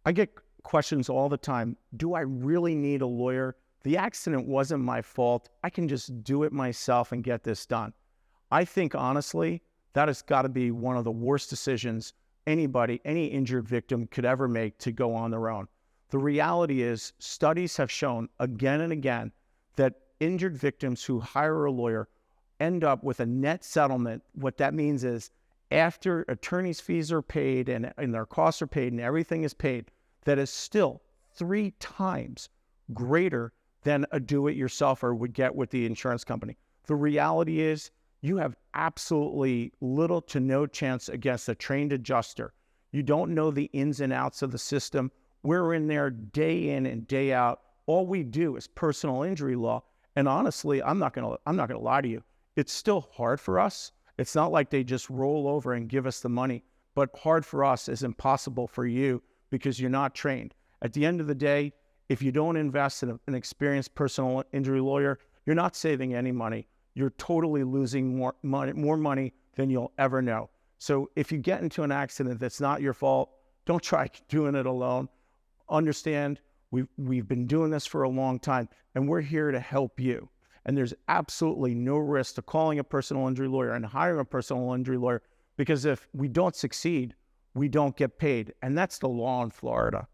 I get questions all the time. Do I really need a lawyer? The accident wasn't my fault. I can just do it myself and get this done. I think honestly, that has got to be one of the worst decisions anybody, any injured victim could ever make to go on their own. The reality is, studies have shown again and again that injured victims who hire a lawyer end up with a net settlement. What that means is after attorney's fees are paid and their costs are paid and everything is paid, that is still 3 times greater than a do-it-yourselfer would get with the insurance company. The reality is you have absolutely little to no chance against a trained adjuster. You don't know the ins and outs of the system. We're in there day in and day out. All we do is personal injury law. And honestly, I'm not gonna lie to you. It's still hard for us. It's not like they just roll over and give us the money, but hard for us is impossible for you because you're not trained. At the end of the day, if you don't invest in an experienced personal injury lawyer, you're not saving any money. You're totally losing more money than you'll ever know. So if you get into an accident that's not your fault, don't try doing it alone. Understand, we've been doing this for a long time, and we're here to help you. And there's absolutely no risk to calling a personal injury lawyer and hiring a personal injury lawyer, because if we don't succeed, we don't get paid. And that's the law in Florida.